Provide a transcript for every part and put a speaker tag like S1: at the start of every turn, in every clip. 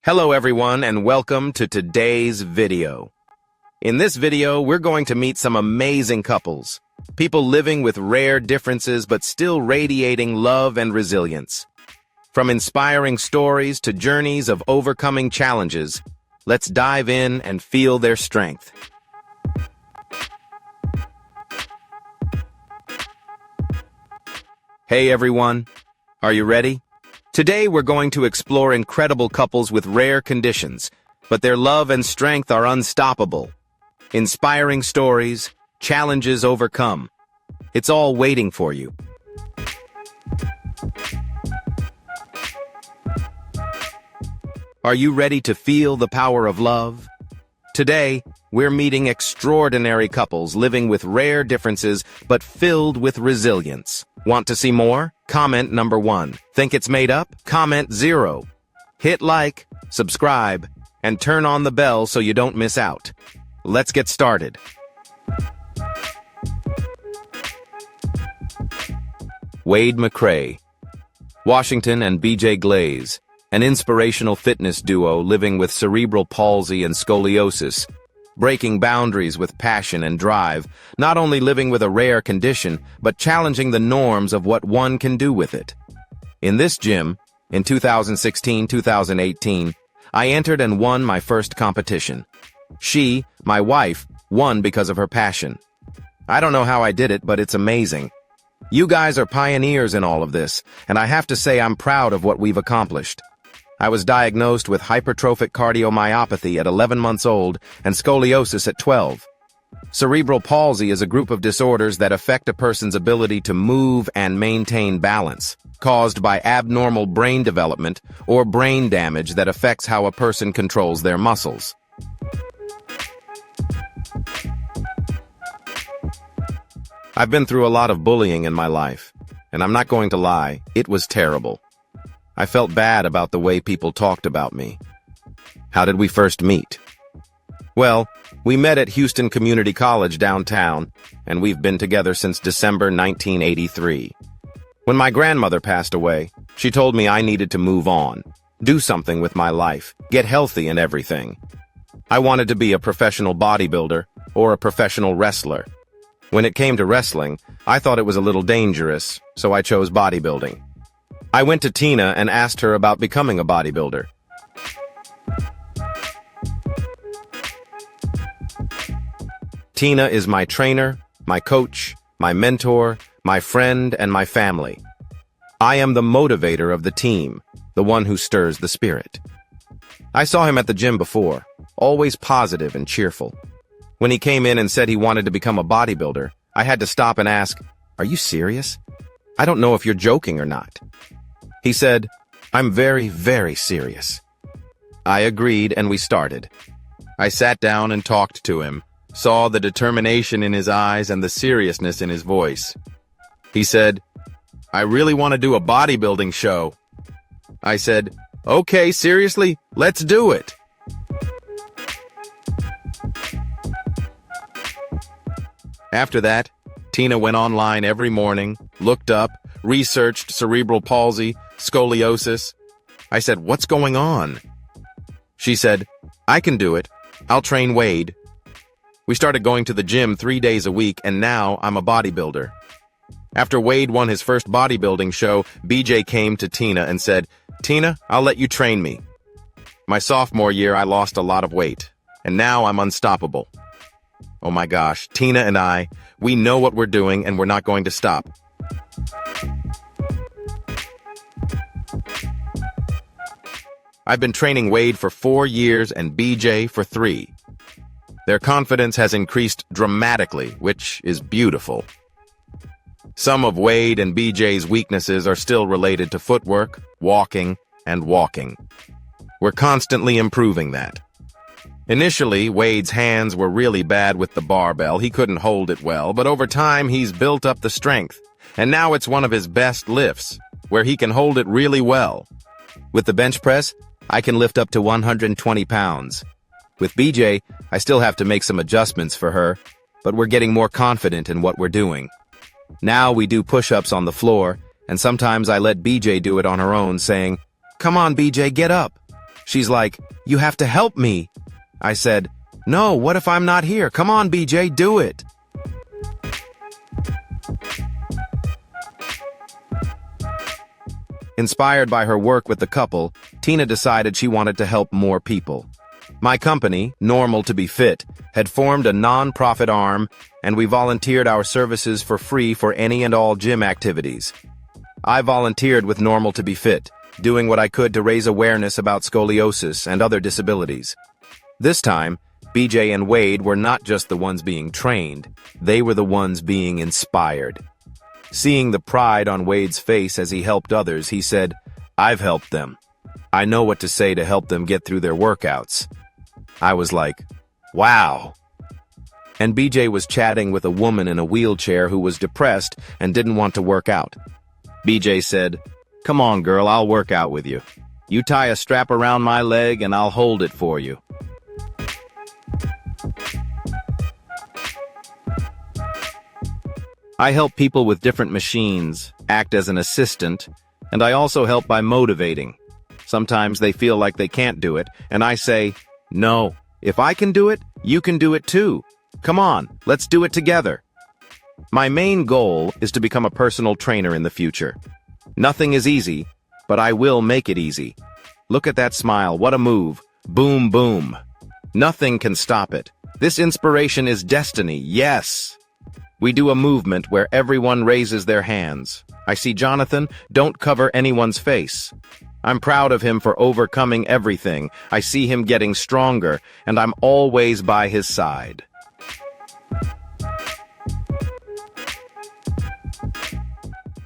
S1: Hello everyone and welcome to today's video. In this video, we're going to meet some amazing couples. People living with rare differences but still radiating love and resilience. From inspiring stories to journeys of overcoming challenges, let's dive in and feel their strength. Hey everyone, are you ready? Today we're going to explore incredible couples with rare conditions, but their love and strength are unstoppable. Inspiring stories, challenges overcome. It's all waiting for you. Are you ready to feel the power of love? Today, we're meeting extraordinary couples living with rare differences but filled with resilience. Want to see more? Comment number 1. Think it's made up? Comment 0. Hit like, subscribe, and turn on the bell so you don't miss out. Let's get started. Wade McCrae, Washington and BJ Glaze, an inspirational fitness duo living with cerebral palsy and scoliosis, breaking boundaries with passion and drive, not only living with a rare condition, but challenging the norms of what one can do with it. In this gym, in 2016-2018, I entered and won my first competition. She, my wife, won because of her passion. I don't know how I did it, but it's amazing. You guys are pioneers in all of this, and I have to say I'm proud of what we've accomplished. I was diagnosed with hypertrophic cardiomyopathy at 11 months old and scoliosis at 12. Cerebral palsy is a group of disorders that affect a person's ability to move and maintain balance, caused by abnormal brain development or brain damage that affects how a person controls their muscles. I've been through a lot of bullying in my life, and I'm not going to lie, it was terrible. I felt bad about the way people talked about me. How did we first meet? Well, we met at Houston Community College downtown, and we've been together since December 1983. When my grandmother passed away, she told me I needed to move on, do something with my life, get healthy and everything. I wanted to be a professional bodybuilder or a professional wrestler. When it came to wrestling, I thought it was a little dangerous, so I chose bodybuilding. I went to Tina and asked her about becoming a bodybuilder. Tina is my trainer, my coach, my mentor, my friend, and my family. I am the motivator of the team, the one who stirs the spirit. I saw him at the gym before, always positive and cheerful. When he came in and said he wanted to become a bodybuilder, I had to stop and ask, "Are you serious? I don't know if you're joking or not." He said, "I'm very, very serious." I agreed and we started. I sat down and talked to him, saw the determination in his eyes and the seriousness in his voice. He said, "I really want to do a bodybuilding show." I said, "Okay, seriously, let's do it." After that, Tina went online every morning, looked up, researched cerebral palsy, scoliosis. I said, "What's going on?" She said, "I can do it. I'll train Wade." We started going to the gym 3 days a week, and now I'm a bodybuilder. After Wade won his first bodybuilding show, BJ came to Tina and said, "Tina, I'll let you train me." My sophomore year, I lost a lot of weight, and now I'm unstoppable. Oh my gosh, Tina and I, we know what we're doing and we're not going to stop. I've been training Wade for 4 years and BJ for 3. Their confidence has increased dramatically, which is beautiful. Some of Wade and BJ's weaknesses are still related to footwork, walking, and walking. We're constantly improving that. Initially, Wade's hands were really bad with the barbell. He couldn't hold it well, but over time he's built up the strength. And now it's one of his best lifts, where he can hold it really well. With the bench press, I can lift up to 120 pounds. With BJ, I still have to make some adjustments for her, but we're getting more confident in what we're doing. Now we do push-ups on the floor, and sometimes I let BJ do it on her own, saying, "Come on, BJ, get up." She's like, "You have to help me." I said, "No, what if I'm not here? Come on, BJ, do it." Inspired by her work with the couple, Tina decided she wanted to help more people. My company, Normal to be Fit, had formed a non-profit arm, and we volunteered our services for free for any and all gym activities. I volunteered with Normal to be Fit, doing what I could to raise awareness about scoliosis and other disabilities. This time, BJ and Wade were not just the ones being trained, they were the ones being inspired. Seeing the pride on Wade's face as he helped others, he said, "I've helped them. I know what to say to help them get through their workouts." I was like, wow. And BJ was chatting with a woman in a wheelchair who was depressed and didn't want to work out. BJ said, "Come on, girl, I'll work out with you. You tie a strap around my leg and I'll hold it for you." I help people with different machines, act as an assistant, and I also help by motivating. Sometimes they feel like they can't do it, and I say, "No, if I can do it, you can do it too. Come on, let's do it together." My main goal is to become a personal trainer in the future. Nothing is easy, but I will make it easy. Look at that smile, what a move. Boom, boom. Nothing can stop it. This inspiration is destiny, yes. We do a movement where everyone raises their hands. I see Jonathan, don't cover anyone's face. I'm proud of him for overcoming everything. I see him getting stronger, and I'm always by his side.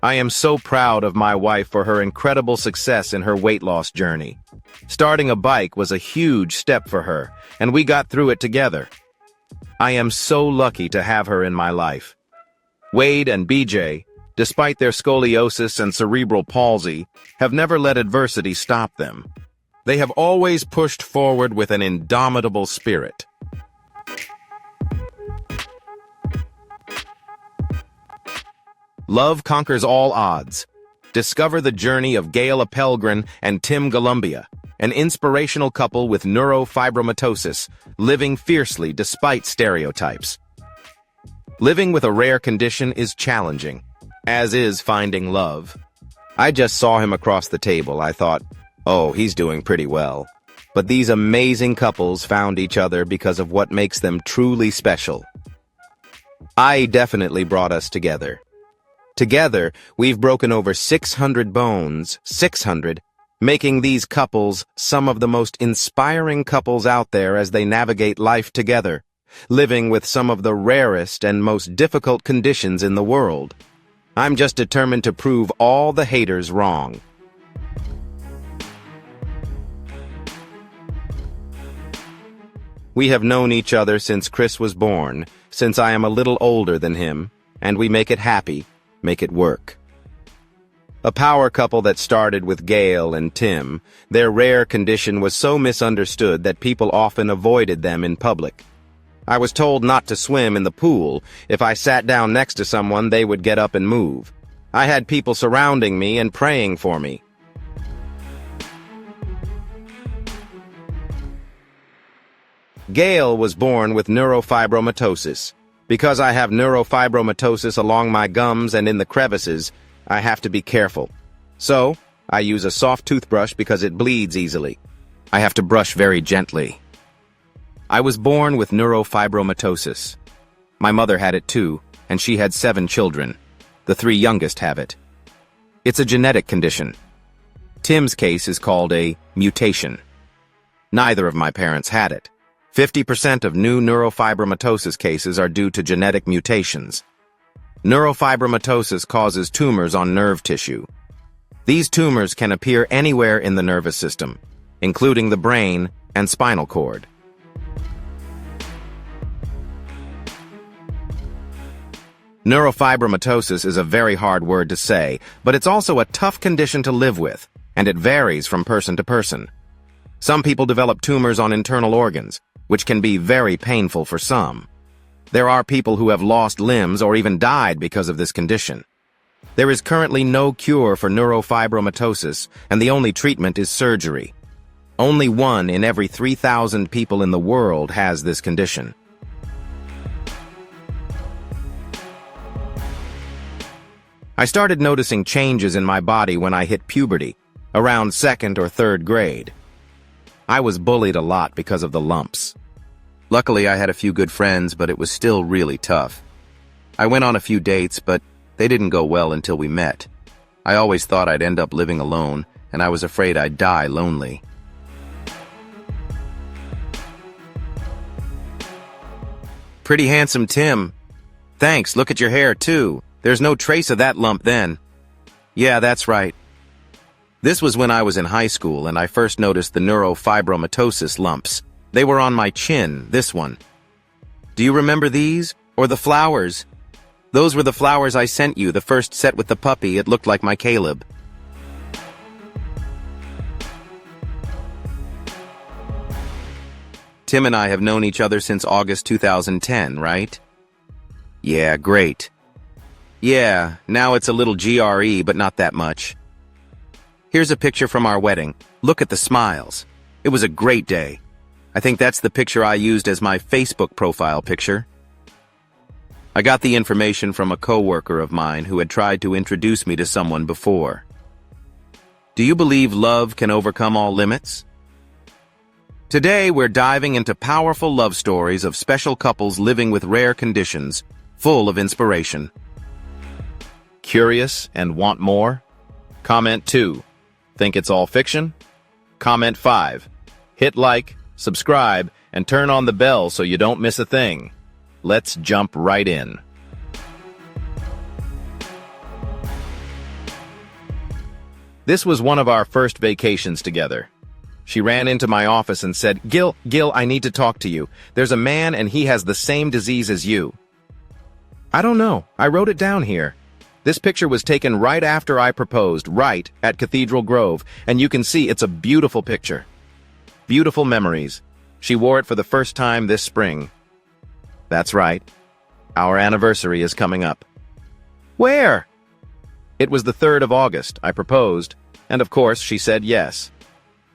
S1: I am so proud of my wife for her incredible success in her weight loss journey. Starting a bike was a huge step for her, and we got through it together. I am so lucky to have her in my life. Wade and BJ, despite their scoliosis and cerebral palsy, have never let adversity stop them. They have always pushed forward with an indomitable spirit. Love conquers all odds. Discover the journey of Gail Appelgren and Tim Columbia, an inspirational couple with neurofibromatosis, living fiercely despite stereotypes. Living with a rare condition is challenging, as is finding love. I just saw him across the table. I thought, oh, he's doing pretty well. But these amazing couples found each other because of what makes them truly special. I definitely brought us together. Together, we've broken over 600 bones, 600, making these couples some of the most inspiring couples out there as they navigate life together, living with some of the rarest and most difficult conditions in the world. I'm just determined to prove all the haters wrong. We have known each other since Chris was born, since I am a little older than him, and we make it happy, make it work. A power couple that started with Gail and Tim, their rare condition was so misunderstood that people often avoided them in public. I was told not to swim in the pool. If I sat down next to someone, they would get up and move. I had people surrounding me and praying for me. Gail was born with neurofibromatosis. Because I have neurofibromatosis along my gums and in the crevices, I have to be careful. So, I use a soft toothbrush because it bleeds easily. I have to brush very gently. I was born with neurofibromatosis. My mother had it too, and she had 7 children. The 3 youngest have it. It's a genetic condition. Tim's case is called a mutation. Neither of my parents had it. 50% of new neurofibromatosis cases are due to genetic mutations. Neurofibromatosis causes tumors on nerve tissue. These tumors can appear anywhere in the nervous system, including the brain and spinal cord. Neurofibromatosis is a very hard word to say, but it's also a tough condition to live with, and it varies from person to person. Some people develop tumors on internal organs, which can be very painful for some. There are people who have lost limbs or even died because of this condition. There is currently no cure for neurofibromatosis, and the only treatment is surgery. Only 1 in every 3,000 people in the world has this condition. I started noticing changes in my body when I hit puberty, around 2nd or 3rd grade. I was bullied a lot because of the lumps. Luckily, I had a few good friends, but it was still really tough. I went on a few dates, but they didn't go well until we met. I always thought I'd end up living alone, and I was afraid I'd die lonely. Pretty handsome, Tim. Thanks, look at your hair, too. There's no trace of that lump then. Yeah, that's right. This was when I was in high school, and I first noticed the neurofibromatosis lumps. They were on my chin, this one. Do you remember these? Or the flowers? Those were the flowers I sent you, the first set with the puppy. It looked like my Caleb. Tim and I have known each other since August 2010, right? Yeah, great. Yeah, now it's a little GRE, but not that much. Here's a picture from our wedding. Look at the smiles. It was a great day. I think that's the picture I used as my Facebook profile picture. I got the information from a coworker of mine who had tried to introduce me to someone before. Do you believe love can overcome all limits? Today, we're diving into powerful love stories of special couples living with rare conditions, full of inspiration. Curious and want more? Comment 2. Think it's all fiction? Comment 5. Hit like, subscribe, and turn on the bell so you don't miss a thing. Let's jump right in. This was one of our first vacations together. She ran into my office and said, Gil, I need to talk to you. There's a man and he has the same disease as you. I don't know. I wrote it down here. This picture was taken right after I proposed, right at Cathedral Grove, and you can see it's a beautiful picture. Beautiful memories. She wore it for the first time this spring. That's right. Our anniversary is coming up. Where? It was the 3rd of August. I proposed, and of course she said yes.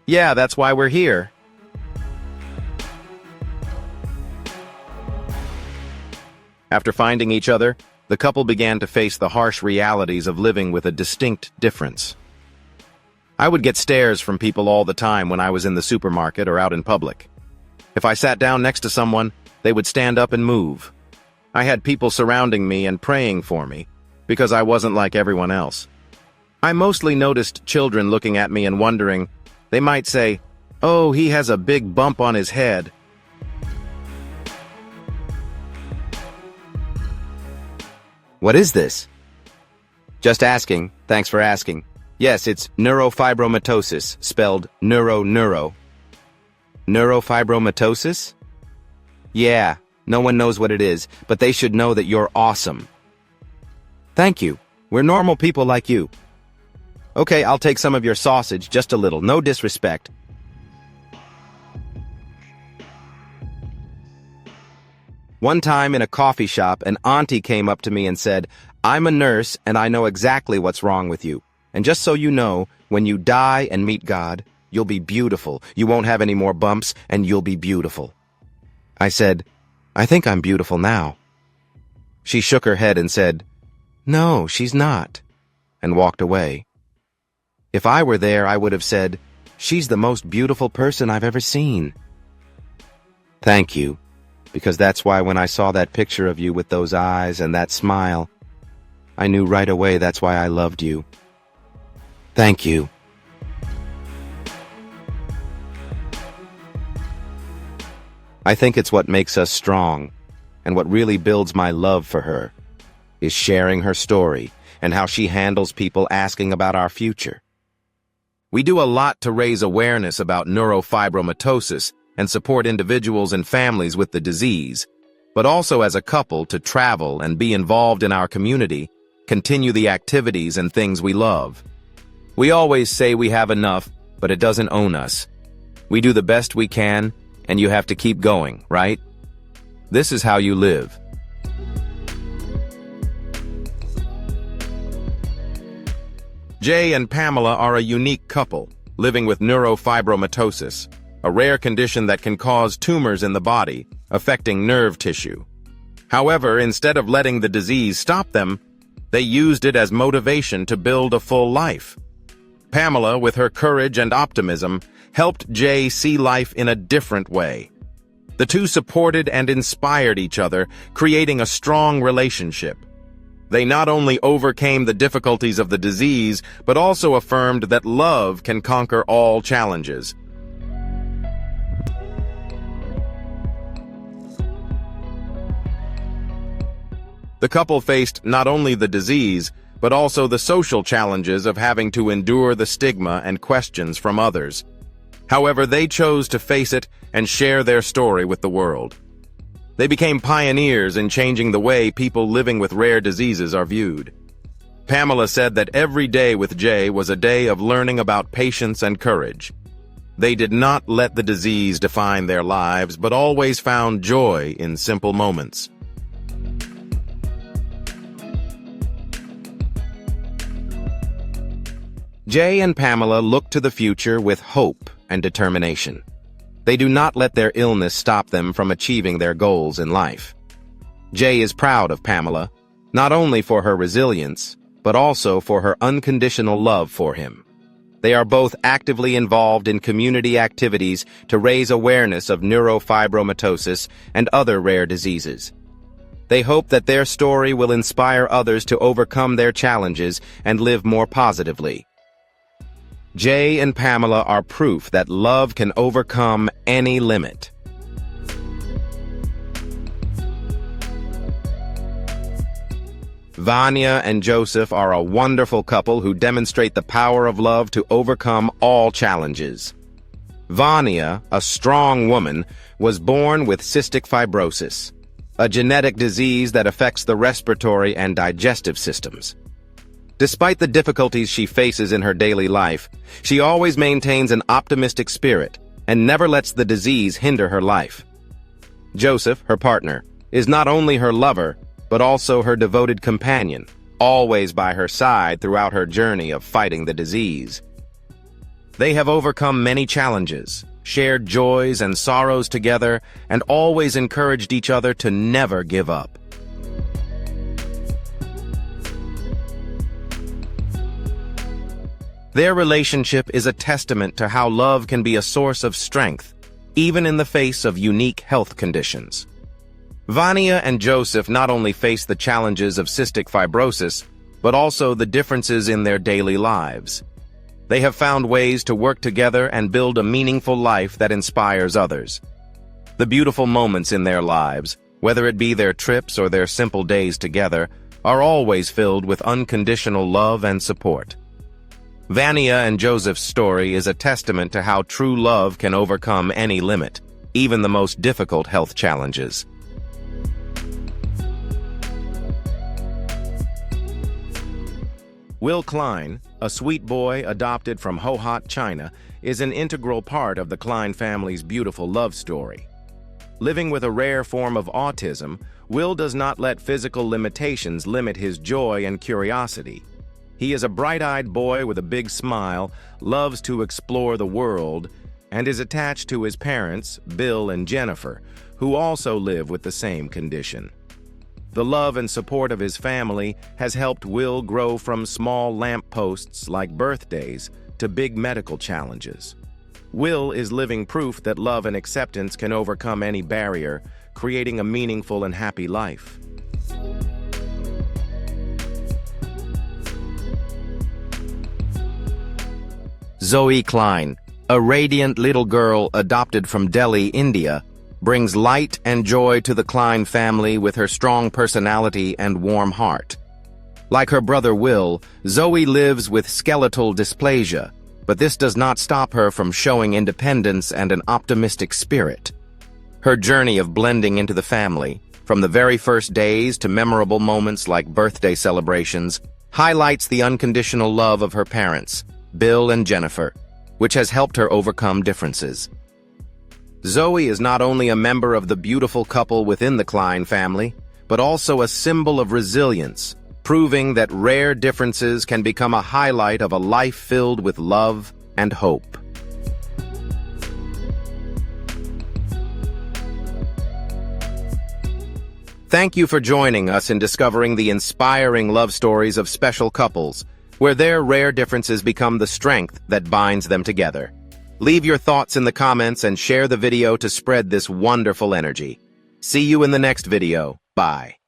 S1: Yeah, that's why we're here. After finding each other, the couple began to face the harsh realities of living with a distinct difference. I would get stares from people all the time when I was in the supermarket or out in public. If I sat down next to someone, they would stand up and move. I had people surrounding me and praying for me, because I wasn't like everyone else. I mostly noticed children looking at me and wondering. They might say, "Oh, he has a big bump on his head." What is this? Just asking. Thanks for asking. Yes, it's neurofibromatosis, spelled neuro. Neurofibromatosis? Yeah, no one knows what it is, but they should know that you're awesome. Thank you. We're normal people like you. Okay, I'll take some of your sausage, just a little, no disrespect. One time in a coffee shop, an auntie came up to me and said, "I'm a nurse and I know exactly what's wrong with you. And just so you know, when you die and meet God, you'll be beautiful. You won't have any more bumps and you'll be beautiful." I said, "I think I'm beautiful now." She shook her head and said, "No, she's not," and walked away. If I were there, I would have said, "She's the most beautiful person I've ever seen." Thank you, because that's why when I saw that picture of you with those eyes and that smile, I knew right away that's why I loved you. Thank you. I think it's what makes us strong, and what really builds my love for her, is sharing her story and how she handles people asking about our future. We do a lot to raise awareness about neurofibromatosis and support individuals and families with the disease, but also as a couple to travel and be involved in our community, continue the activities and things we love. We always say we have enough, but it doesn't own us. We do the best we can, and you have to keep going, right? This is how you live. Jay and Pamela are a unique couple. living with neurofibromatosis, a rare condition that can cause tumors in the body, affecting nerve tissue. However, instead of letting the disease stop them, they used it as motivation to build a full life. Pamela, with her courage and optimism, helped Jay see life in a different way. The two supported and inspired each other, creating a strong relationship. They not only overcame the difficulties of the disease, but also affirmed that love can conquer all challenges. The couple faced not only the disease, but also the social challenges of having to endure the stigma and questions from others. However, they chose to face it and share their story with the world. They became pioneers in changing the way people living with rare diseases are viewed. Pamela said that every day with Jay was a day of learning about patience and courage. They did not let the disease define their lives, but always found joy in simple moments. Jay and Pamela look to the future with hope and determination. They do not let their illness stop them from achieving their goals in life. Jay is proud of Pamela, not only for her resilience, but also for her unconditional love for him. They are both actively involved in community activities to raise awareness of neurofibromatosis and other rare diseases. They hope that their story will inspire others to overcome their challenges and live more positively. Jay and Pamela are proof that love can overcome any limit. Vanya and Joseph are a wonderful couple who demonstrate the power of love to overcome all challenges. Vanya, a strong woman, was born with cystic fibrosis, a genetic disease that affects the respiratory and digestive systems. Despite the difficulties she faces in her daily life, she always maintains an optimistic spirit and never lets the disease hinder her life. Joseph, her partner, is not only her lover, but also her devoted companion, always by her side throughout her journey of fighting the disease. They have overcome many challenges, shared joys and sorrows together, and always encouraged each other to never give up. Their relationship is a testament to how love can be a source of strength, even in the face of unique health conditions. Vanya and Joseph not only face the challenges of cystic fibrosis, but also the differences in their daily lives. They have found ways to work together and build a meaningful life that inspires others. The beautiful moments in their lives, whether it be their trips or their simple days together, are always filled with unconditional love and support. Vanya and Joseph's story is a testament to how true love can overcome any limit, even the most difficult health challenges. Will Klein, a sweet boy adopted from Hohhot, China, is an integral part of the Klein family's beautiful love story. Living with a rare form of autism, Will does not let physical limitations limit his joy and curiosity. He is a bright-eyed boy with a big smile, loves to explore the world, and is attached to his parents, Bill and Jennifer, who also live with the same condition. The love and support of his family has helped Will grow from small lampposts like birthdays to big medical challenges. Will is living proof that love and acceptance can overcome any barrier, creating a meaningful and happy life. Zoe Klein, a radiant little girl adopted from Delhi, India, brings light and joy to the Klein family with her strong personality and warm heart. Like her brother Will, Zoe lives with skeletal dysplasia, but this does not stop her from showing independence and an optimistic spirit. Her journey of blending into the family, from the very first days to memorable moments like birthday celebrations, highlights the unconditional love of her parents, Bill and Jennifer, which has helped her overcome differences. Zoe is not only a member of the beautiful couple within the Klein family, but also a symbol of resilience, proving that rare differences can become a highlight of a life filled with love and hope. Thank you for joining us in discovering the inspiring love stories of special couples, where their rare differences become the strength that binds them together. Leave your thoughts in the comments and share the video to spread this wonderful energy. See you in the next video. Bye.